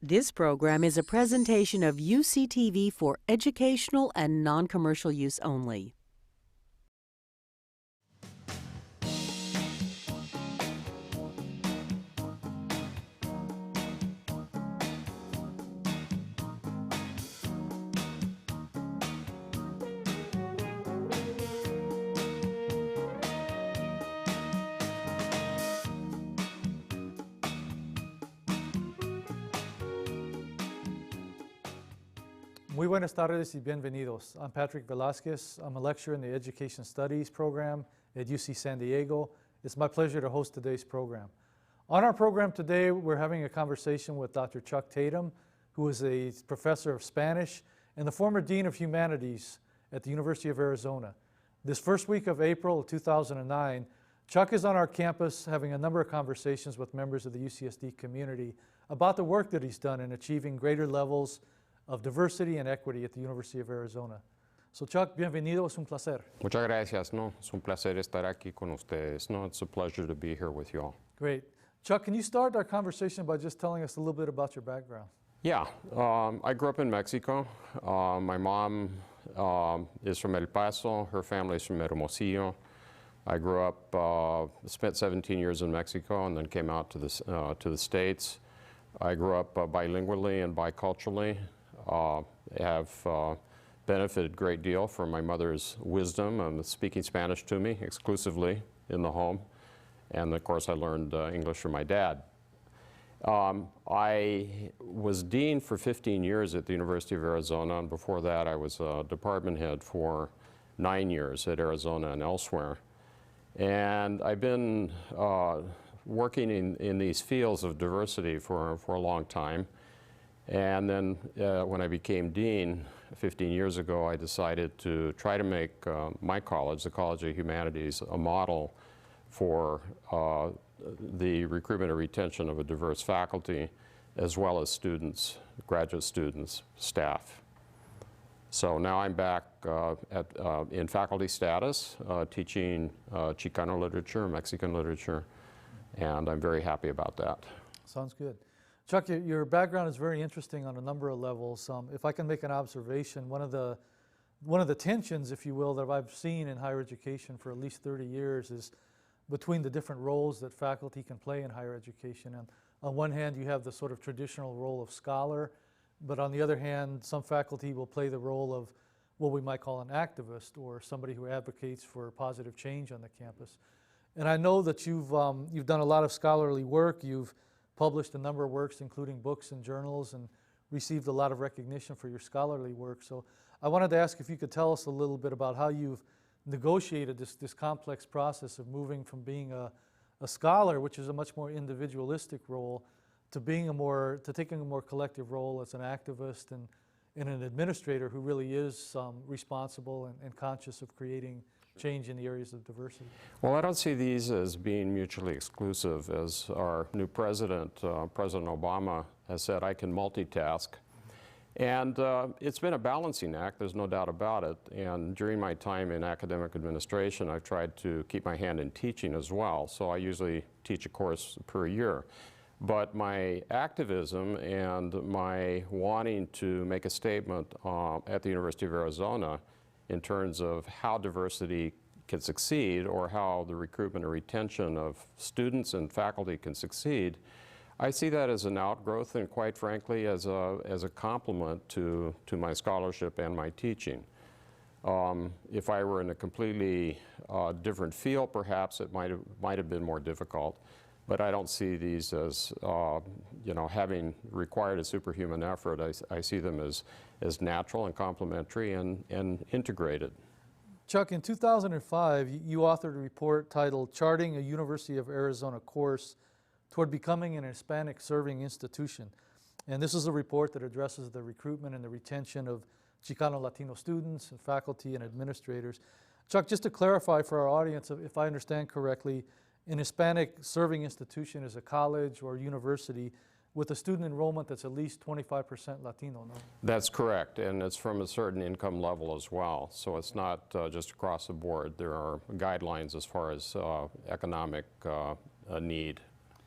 This program is a presentation of UCTV for educational and non-commercial use only. Muy buenas tardes y bienvenidos. I'm Patrick Velásquez. I'm a lecturer in the Education Studies program at UC San Diego. It's my pleasure to host today's program. On our program today, we're having a conversation with Dr. Chuck Tatum, who is a professor of Spanish and the former Dean of Humanities at the University of Arizona. This first week of April of 2009, Chuck is on our campus having a number of conversations with members of the UCSD community about the work that he's done in achieving greater levels of diversity and equity at the University of Arizona. So Chuck, bienvenido, es un placer. Muchas gracias, no, es un placer estar aquí con ustedes, no, it's a pleasure to be here with you all. Great. Chuck, can you start our conversation by just telling us a little bit about your background? Yeah, I grew up in Mexico. My mom is from El Paso, her family is from Hermosillo. I grew up, spent 17 years in Mexico and then came out to the States. I grew up bilingually and biculturally. Have benefited a great deal from my mother's wisdom and speaking Spanish to me exclusively in the home. And of course I learned English from my dad. I was dean for 15 years at the University of Arizona, and before that I was a department head for 9 years at Arizona and elsewhere. And I've been working in these fields of diversity for a long time. And then when I became dean 15 years ago, I decided to try to make my college, the College of Humanities, a model for the recruitment and retention of a diverse faculty, as well as students, graduate students, staff. So now I'm back in faculty status, teaching Chicano literature, Mexican literature, and I'm very happy about that. Sounds good. Chuck, your background is very interesting on a number of levels. If I can make an observation, one of the tensions, if you will, that I've seen in higher education for at least 30 years is between the different roles that faculty can play in higher education. And on one hand, you have the sort of traditional role of scholar, but on the other hand, some faculty will play the role of what we might call an activist, or somebody who advocates for positive change on the campus. And I know that you've done a lot of scholarly work. You've published a number of works, including books and journals, and received a lot of recognition for your scholarly work. So I wanted to ask if you could tell us a little bit about how you've negotiated this complex process of moving from being a scholar, which is a much more individualistic role, to taking a more collective role as an activist and an administrator who really is responsible and conscious of creating change in the areas of diversity. Well, I don't see these as being mutually exclusive. As our new president, President Obama, has said, I can multitask. And it's been a balancing act, there's no doubt about it. And during my time in academic administration, I've tried to keep my hand in teaching as well. So I usually teach a course per year. But my activism and my wanting to make a statement at the University of Arizona in terms of how diversity can succeed, or how the recruitment and retention of students and faculty can succeed, I see that as an outgrowth and, quite frankly, as a complement to my scholarship and my teaching. If I were in a completely different field, perhaps it might have been more difficult. But I don't see these as, having required a superhuman effort. I see them as natural and complementary and integrated. Chuck, in 2005, you authored a report titled Charting a University of Arizona Course Toward Becoming an Hispanic Serving Institution. And this is a report that addresses the recruitment and the retention of Chicano Latino students and faculty and administrators. Chuck, just to clarify for our audience, if I understand correctly, an Hispanic serving institution is a college or university with a student enrollment that's at least 25% Latino, no? That's correct, and it's from a certain income level as well. So it's not just across the board. There are guidelines as far as economic need.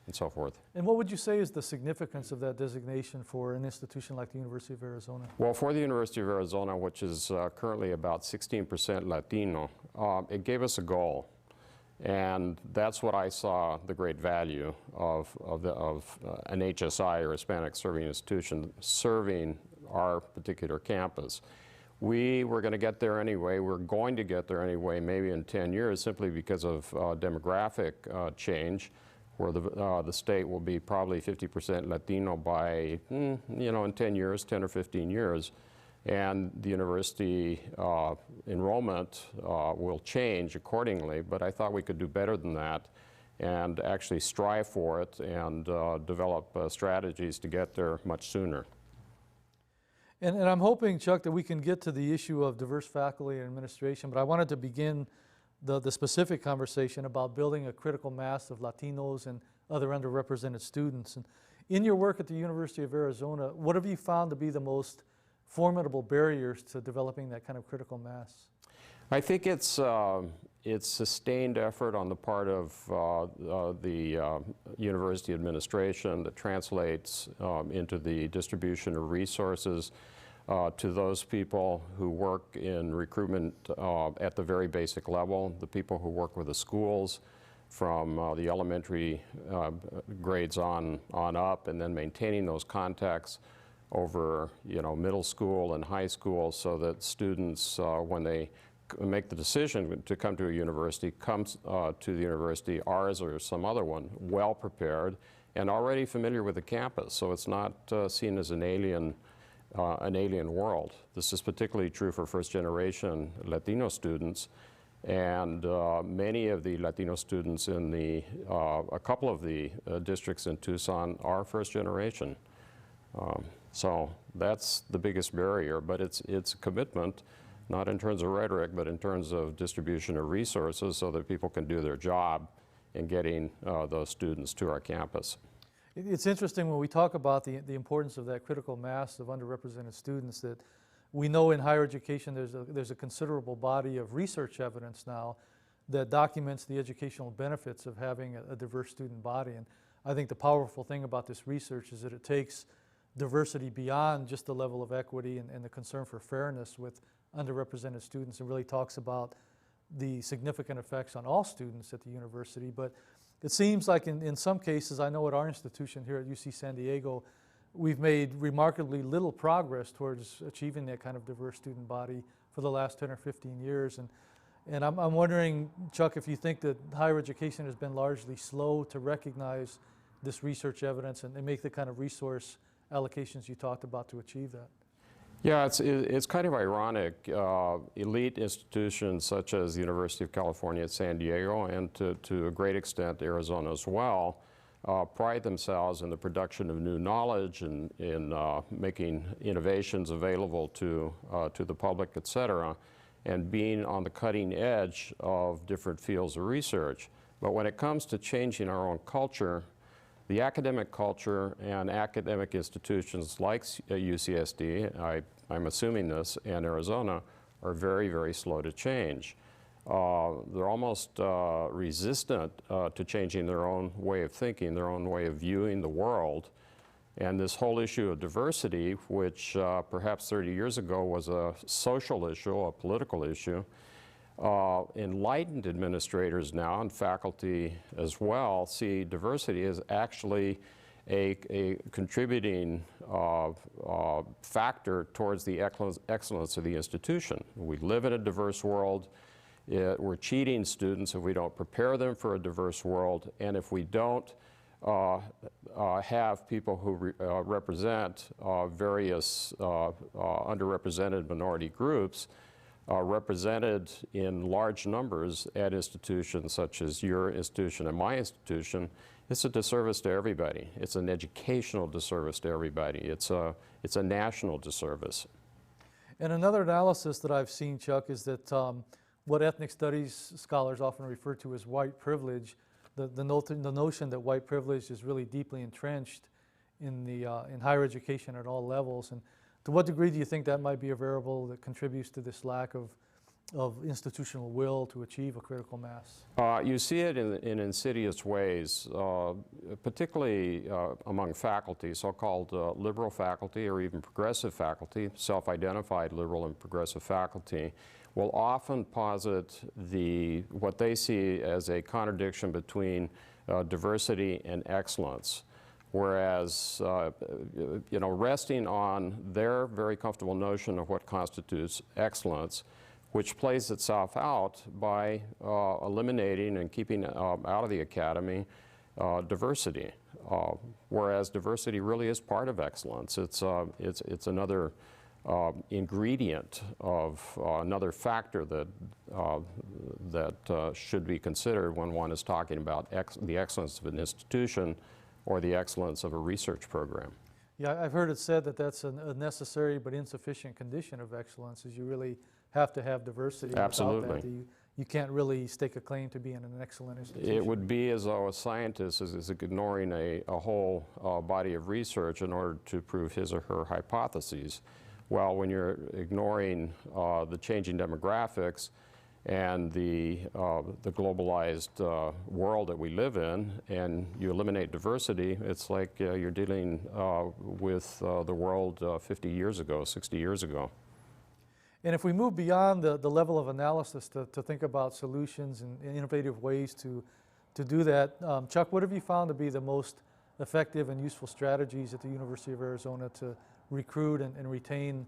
and so forth. And what would you say is the significance of that designation for an institution like the University of Arizona? Well, for the University of Arizona, which is currently about 16% Latino, it gave us a goal. And that's what I saw the great value of an HSI, or Hispanic Serving Institution, serving our particular campus. We were going to get there anyway. We're going to get there anyway, maybe in 10 years, simply because of demographic change, where the state will be probably 50% Latino by, in 10 years, 10 or 15 years. And the university enrollment will change accordingly, but I thought we could do better than that and actually strive for it and develop strategies to get there much sooner. And I'm hoping, Chuck, that we can get to the issue of diverse faculty and administration, but I wanted to begin the specific conversation about building a critical mass of Latinos and other underrepresented students. And in your work at the University of Arizona, what have you found to be the most formidable barriers to developing that kind of critical mass? I think it's sustained effort on the part of the university administration that translates into the distribution of resources to those people who work in recruitment at the very basic level, the people who work with the schools from the elementary grades on up, and then maintaining those contacts over middle school and high school, so that students, when they make the decision to come to a university, comes to the university, ours or some other one, well prepared and already familiar with the campus, so it's not seen as an alien world. This is particularly true for first-generation Latino students, and many of the Latino students in a couple of the districts in Tucson are first-generation. So that's the biggest barrier, but it's a commitment, not in terms of rhetoric, but in terms of distribution of resources so that people can do their job in getting those students to our campus. It's interesting when we talk about the importance of that critical mass of underrepresented students, that we know in higher education there's a considerable body of research evidence now that documents the educational benefits of having a diverse student body. And I think the powerful thing about this research is that it takes diversity beyond just the level of equity and the concern for fairness with underrepresented students, and really talks about the significant effects on all students at the university. But it seems like in some cases, I know at our institution here at UC San Diego, we've made remarkably little progress towards achieving that kind of diverse student body for the last 10 or 15 years. And I'm wondering, Chuck, if you think that higher education has been largely slow to recognize this research evidence and make the kind of resource allocations you talked about to achieve that. Yeah, it's kind of ironic. Elite institutions such as the University of California at San Diego, and to a great extent Arizona as well, pride themselves in the production of new knowledge and in making innovations available to the public, et cetera, and being on the cutting edge of different fields of research. But when it comes to changing our own culture, the academic culture and academic institutions like UCSD, I'm assuming this, and Arizona, are very, very slow to change. They're almost resistant to changing their own way of thinking, their own way of viewing the world. And this whole issue of diversity, which perhaps 30 years ago was a social issue, a political issue, enlightened administrators now, and faculty as well, see diversity as actually a contributing factor towards the excellence of the institution. We live in a diverse world. We're cheating students if we don't prepare them for a diverse world, and if we don't have people who represent various underrepresented minority groups represented in large numbers at institutions such as your institution and my institution, it's a disservice to everybody. It's an educational disservice to everybody. It's a national disservice. And another analysis that I've seen, Chuck, is that what ethnic studies scholars often refer to as white privilege, the notion that white privilege is really deeply entrenched in higher education at all levels. And to what degree do you think that might be a variable that contributes to this lack of of institutional will to achieve a critical mass? You see it in insidious ways, particularly among faculty, so-called liberal faculty or even progressive faculty, self-identified liberal and progressive faculty, will often posit what they see as a contradiction between diversity and excellence. Whereas, resting on their very comfortable notion of what constitutes excellence, which plays itself out by eliminating and keeping out of the academy diversity. Whereas diversity really is part of excellence. It's another ingredient of another factor that should be considered when one is talking about the excellence of an institution or the excellence of a research program. Yeah, I've heard it said that that's a necessary but insufficient condition of excellence, is you really have to have diversity. Absolutely. Without that, you can't really stake a claim to being an excellent institution. It would be as though a scientist is ignoring a whole body of research in order to prove his or her hypotheses. Well, when you're ignoring the changing demographics and the globalized world that we live in, and you eliminate diversity, it's like you're dealing with the world 50 years ago, 60 years ago. And if we move beyond the level of analysis to think about solutions and innovative ways to do that, Chuck, what have you found to be the most effective and useful strategies at the University of Arizona to recruit and retain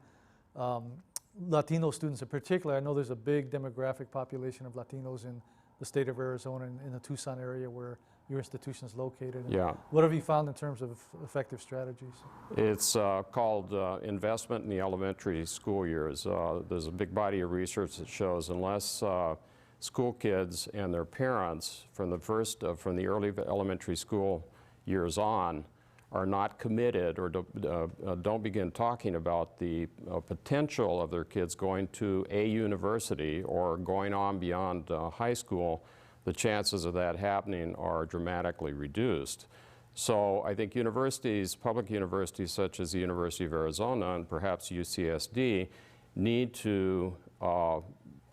Latino students in particular? I know there's a big demographic population of Latinos in the state of Arizona, in the Tucson area where your institution is located. Yeah. What have you found in terms of effective strategies? It's called investment in the elementary school years. There's a big body of research that shows unless school kids and their parents from the early elementary school years on are not committed or don't begin talking about the potential of their kids going to a university or going on beyond high school, the chances of that happening are dramatically reduced. So I think universities, public universities such as the University of Arizona and perhaps UCSD, need to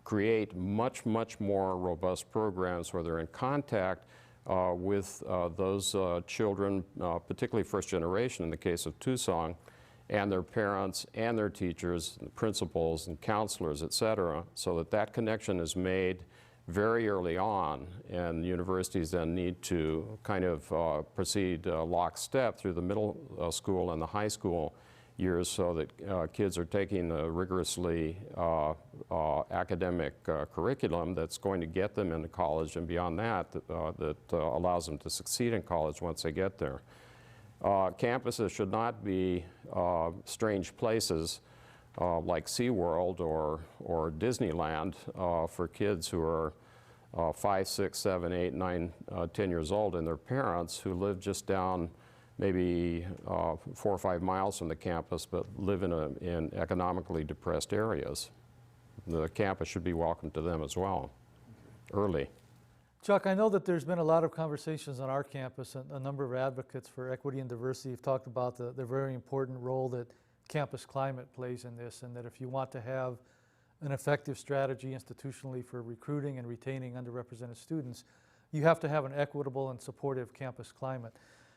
create much more robust programs where they're in contact with those children, particularly first generation in the case of Tucson, and their parents and their teachers, and principals and counselors, et cetera, so that connection is made very early on, and universities then need to kind of proceed lockstep through the middle school and the high school years so that kids are taking a rigorously academic curriculum that's going to get them into college and beyond that, that allows them to succeed in college once they get there. Campuses should not be strange places like SeaWorld or Disneyland for kids who are 5, 6, 7, 8, 9, 10 years old, and their parents who live just down maybe 4 or 5 miles from the campus but live in economically depressed areas. The campus should be welcome to them as well, early. Chuck, I know that there's been a lot of conversations on our campus, and a number of advocates for equity and diversity have talked about the very important role that campus climate plays in this, and that if you want to have an effective strategy institutionally for recruiting and retaining underrepresented students, you have to have an equitable and supportive campus climate.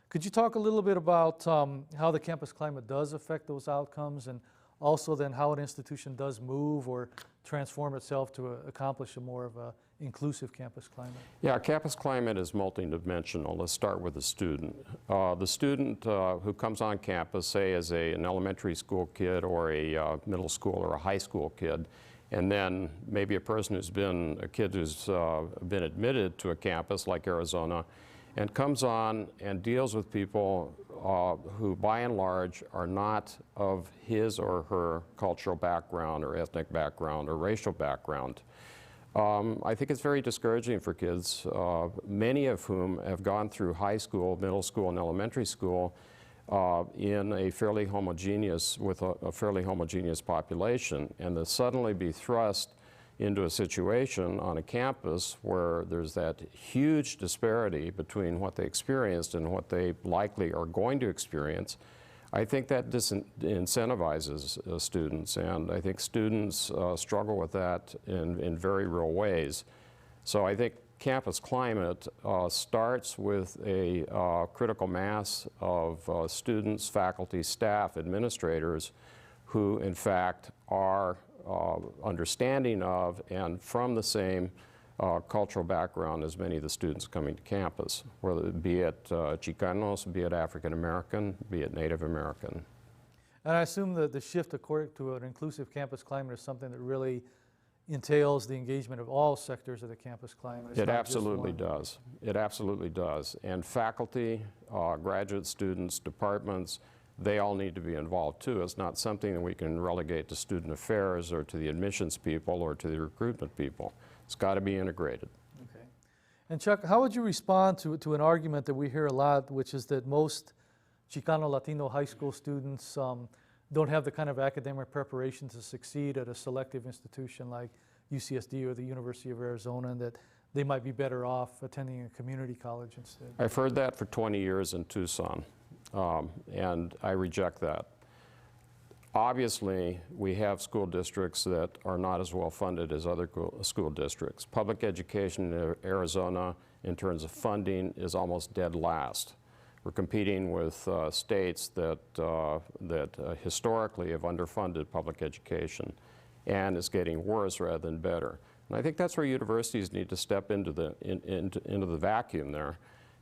Could you talk a little bit about how the campus climate does affect those outcomes, and also then how an institution does move or transform itself to accomplish a more of a inclusive campus climate? Yeah, campus climate is multidimensional. Let's start with the student. The student who comes on campus, say as an elementary school kid or a middle school or a high school kid, and then maybe a person who's been a kid who's been admitted to a campus like Arizona, and comes on and deals with people who by and large are not of his or her cultural background or ethnic background or racial background. I think it's very discouraging for kids, many of whom have gone through high school, middle school, and elementary school in a fairly homogeneous, with a fairly homogeneous population, and to suddenly be thrust into a situation on a campus where there's that huge disparity between what they experienced and what they likely are going to experience, I think that disincentivizes students, and I think students struggle with that in very real ways. So I think campus climate starts with a critical mass of students, faculty, staff, administrators who in fact are understanding of and from the same cultural background as many of the students coming to campus, whether it be it Chicanos, be it African American, be it Native American. And I assume that the shift to an inclusive campus climate is something that really entails the engagement of all sectors of the campus climate. It's It not just absolutely one. does. It absolutely does. And faculty, graduate students, departments, they all need to be involved too. It's not something that we can relegate to student affairs or to the admissions people or to the recruitment people. It's got to be integrated. Okay. And Chuck, how would you respond to an argument that we hear a lot, which is that most Chicano Latino high school students don't have the kind of academic preparation to succeed at a selective institution like UCSD or the University of Arizona, and that they might be better off attending a community college instead? I've heard that for 20 years in Tucson, and I reject that. Obviously, we have school districts that are not as well funded as other school districts. Public education in Arizona, in terms of funding, is almost dead last. We're competing with states that historically have underfunded public education, and it's getting worse rather than better. And I think that's where universities need to step into the vacuum there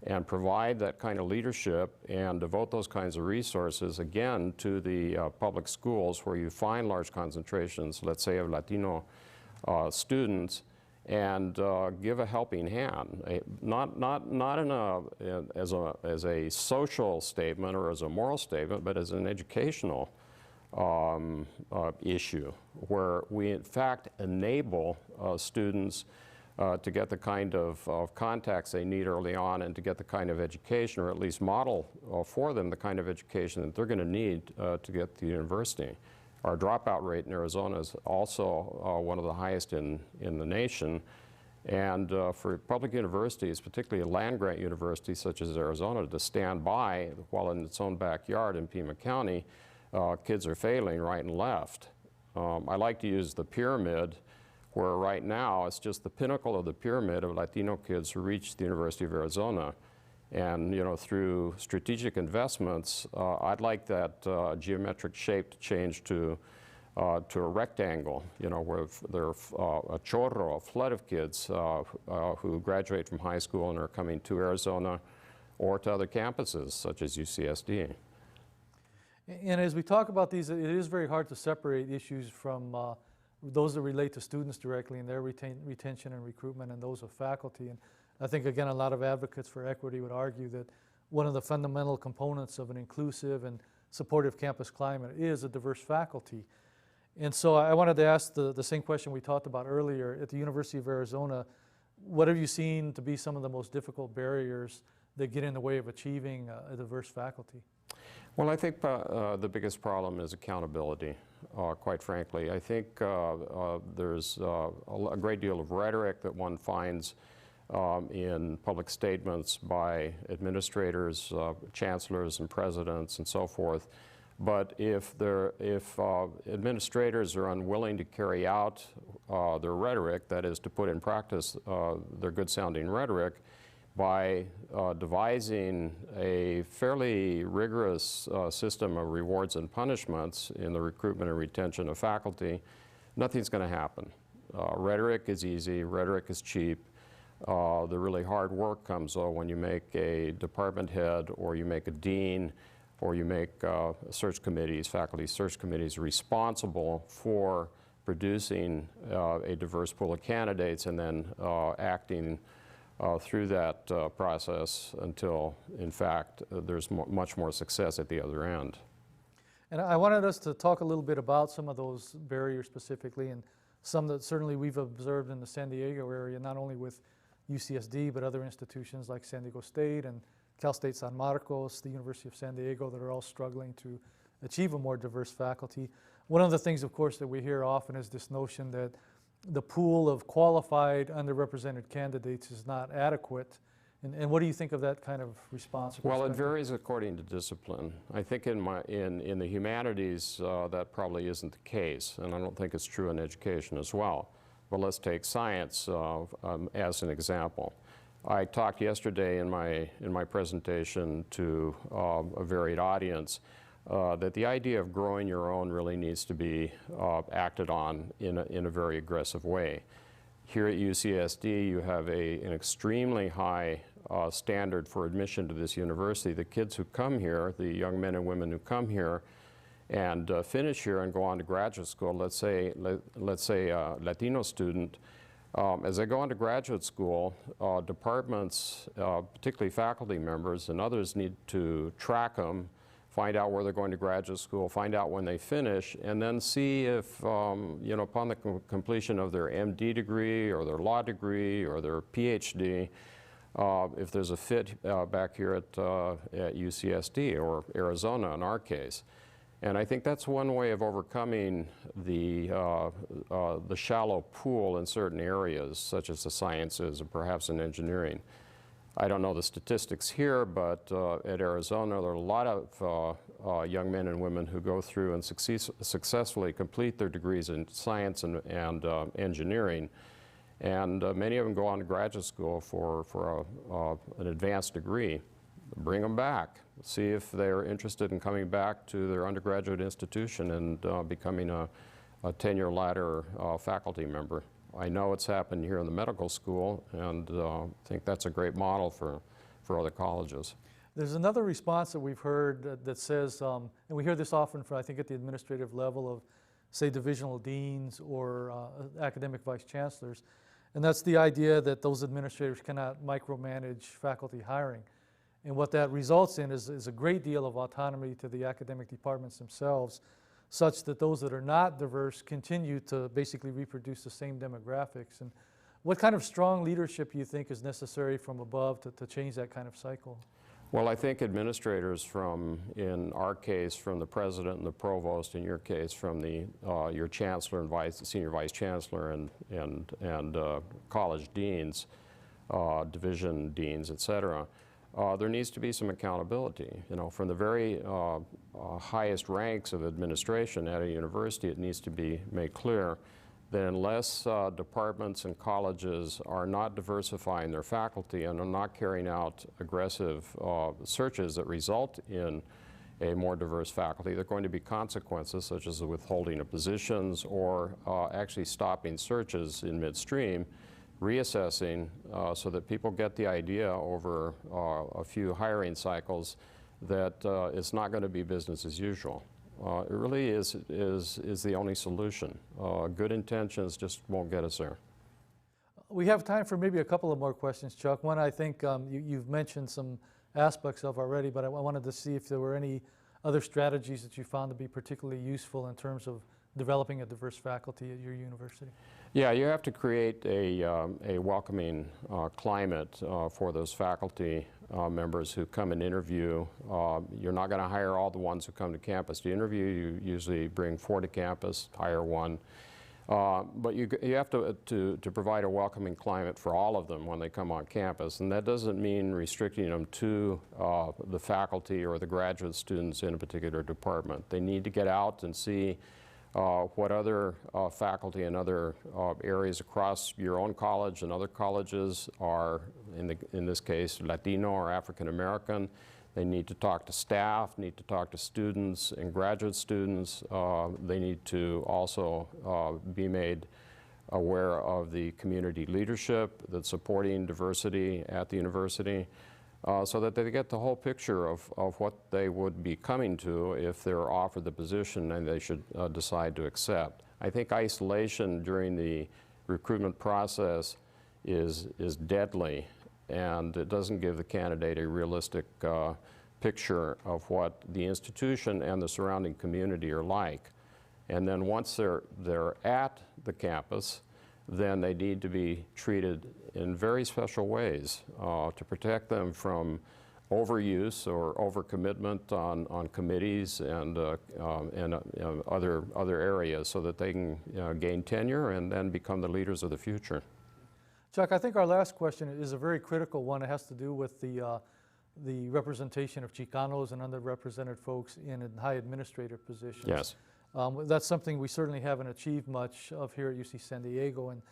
and provide that kind of leadership and devote those kinds of resources, again, to the public schools where you find large concentrations, let's say, of Latino students, and give a helping hand, not as a social statement or as a moral statement, but as an educational issue, where we in fact enable students to get the kind of contacts they need early on and to get the kind of education, or at least model for them the kind of education that they're going to need to get to the university. Our dropout rate in Arizona is also one of the highest in the nation. And for public universities, particularly a land-grant university such as Arizona, to stand by while in its own backyard in Pima County, kids are failing right and left. I like to use the pyramid, where right now it's just the pinnacle of the pyramid of Latino kids who reach the University of Arizona. And through strategic investments, I'd like that geometric shape to change to a rectangle, where there's a chorro, a flood of kids who graduate from high school and are coming to Arizona or to other campuses such as UCSD. And as we talk about these, it is very hard to separate issues from those that relate to students directly and their retention and recruitment, and those of faculty. And I think, again, a lot of advocates for equity would argue that one of the fundamental components of an inclusive and supportive campus climate is a diverse faculty. And so I wanted to ask the same question we talked about earlier. At the University of Arizona, what have you seen to be some of the most difficult barriers that get in the way of achieving a diverse faculty? Well, I think the biggest problem is accountability, quite frankly. I think there's a great deal of rhetoric that one finds in public statements by administrators, chancellors and presidents and so forth. But if administrators are unwilling to carry out their rhetoric, that is to put in practice their good-sounding rhetoric, by devising a fairly rigorous system of rewards and punishments in the recruitment and retention of faculty, nothing's going to happen. Rhetoric is easy, rhetoric is cheap. The really hard work comes when you make a department head, or you make a dean, or you make search committees, faculty search committees, responsible for producing a diverse pool of candidates and then acting through that process until, in fact, there's much more success at the other end. And I wanted us to talk a little bit about some of those barriers specifically, and some that certainly we've observed in the San Diego area, not only with UCSD, but other institutions like San Diego State and Cal State San Marcos, the University of San Diego, that are all struggling to achieve a more diverse faculty. One of the things, of course, that we hear often is this notion that the pool of qualified underrepresented candidates is not adequate, And what do you think of that kind of response? or Well, it perspective? varies according to discipline. I think in the humanities, that probably isn't the case, and I don't think it's true in education as well. But let's take science as an example. I talked yesterday in my presentation to a varied audience that the idea of growing your own really needs to be acted on in a very aggressive way. Here at UCSD, you have an extremely high standard for admission to this university. The kids who come here, the young men and women who come here and finish here and go on to graduate school, let's say a Latino student, as they go on to graduate school, departments, particularly faculty members and others, need to track them, find out where they're going to graduate school, find out when they finish, and then see if, you know, upon the completion of their MD degree or their law degree or their PhD, if there's a fit back here at UCSD or Arizona in our case. And I think that's one way of overcoming the shallow pool in certain areas, such as the sciences or perhaps in engineering. I don't know the statistics here, but at Arizona, there are a lot of young men and women who go through and successfully complete their degrees in science and engineering. And many of them go on to graduate school for an advanced degree. Bring them back. See if they're interested in coming back to their undergraduate institution and becoming a tenure ladder faculty member. I know it's happened here in the medical school, and I think that's a great model for other colleges. There's another response that we've heard that says, and we hear this often from, I think, at the administrative level of, say, divisional deans or academic vice chancellors, and that's the idea that those administrators cannot micromanage faculty hiring. And what that results in is a great deal of autonomy to the academic departments themselves, such that those that are not diverse continue to basically reproduce the same demographics. And what kind of strong leadership do you think is necessary from above to change that kind of cycle? Well, I think administrators from, in our case, from the president and the provost, in your case, from the your chancellor and senior vice chancellor and college deans, division deans, et cetera, there needs to be some accountability. You know, from the very highest ranks of administration at a university, it needs to be made clear that unless departments and colleges are not diversifying their faculty and are not carrying out aggressive searches that result in a more diverse faculty, there are going to be consequences such as the withholding of positions or actually stopping searches in midstream, reassessing so that people get the idea over a few hiring cycles that it's not going to be business as usual. It really is the only solution. Good intentions just won't get us there. We have time for maybe a couple of more questions, Chuck. One I think you've mentioned some aspects of already, but I wanted to see if there were any other strategies that you found to be particularly useful in terms of developing a diverse faculty at your university. Yeah, you have to create a welcoming climate for those faculty members who come and interview. You're not going to hire all the ones who come to campus to interview. You usually bring 4 to campus, hire 1. But you have to provide a welcoming climate for all of them when they come on campus. And that doesn't mean restricting them to the faculty or the graduate students in a particular department. They need to get out and see what other faculty and other areas across your own college and other colleges are, in this case, Latino or African American. They need to talk to staff, need to talk to students and graduate students. They need to also be made aware of the community leadership that's supporting diversity at the university. So that they get the whole picture of what they would be coming to if they're offered the position and they should decide to accept. I think isolation during the recruitment process is deadly, and it doesn't give the candidate a realistic picture of what the institution and the surrounding community are like. And then once they're at the campus, then they need to be treated in very special ways to protect them from overuse or overcommitment on committees and other areas, so that they can gain tenure and then become the leaders of the future. Chuck, I think our last question is a very critical one. It has to do with the representation of Chicanos and underrepresented folks in high administrative positions. Yes. That's something we certainly haven't achieved much of here at UC San Diego, and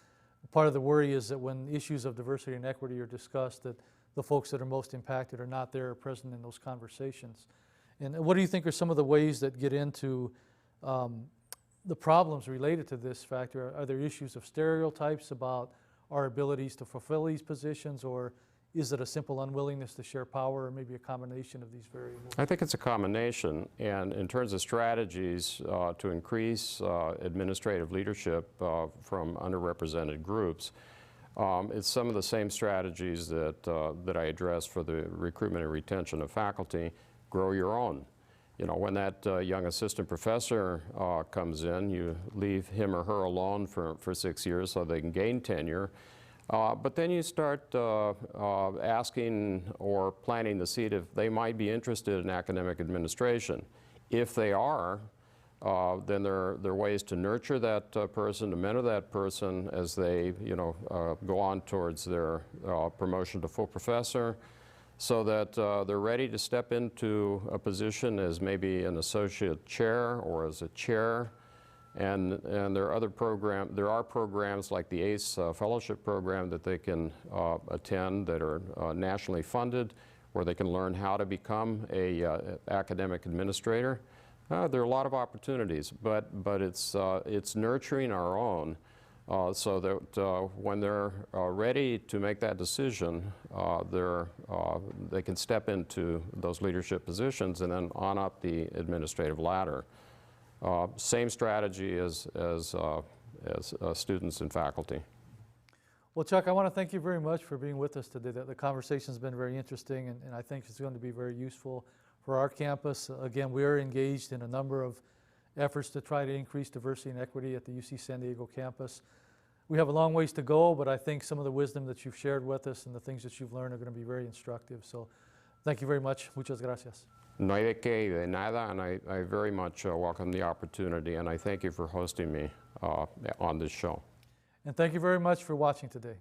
part of the worry is that when issues of diversity and equity are discussed, that the folks that are most impacted are not there or present in those conversations. And what do you think are some of the ways that get into the problems related to this factor? Are there issues of stereotypes about our abilities to fulfill these positions, or is it a simple unwillingness to share power, or maybe a combination of these variables? I think it's a combination, and in terms of strategies to increase administrative leadership from underrepresented groups, it's some of the same strategies that I address for the recruitment and retention of faculty. Grow your own. You know, when that young assistant professor comes in, you leave him or her alone for 6 years so they can gain tenure. But then you start asking or planting the seed if they might be interested in academic administration. If they are, then there are ways to nurture that person, to mentor that person as they, go on towards their promotion to full professor, so that they're ready to step into a position as maybe an associate chair or as a chair. And there are programs like the ACE fellowship program that they can attend that are nationally funded, where they can learn how to become a academic administrator. There are a lot of opportunities, but it's nurturing our own so that when they're ready to make that decision, they can step into those leadership positions and then on up the administrative ladder. Same strategy as students and faculty. Well, Chuck, I want to thank you very much for being with us today. The conversation's been very interesting, and I think it's going to be very useful for our campus. Again, we are engaged in a number of efforts to try to increase diversity and equity at the UC San Diego campus. We have a long ways to go, but I think some of the wisdom that you've shared with us and the things that you've learned are going to be very instructive. So thank you very much. Muchas gracias. No hay de qué, de nada, and I very much welcome the opportunity, and I thank you for hosting me on this show. And thank you very much for watching today.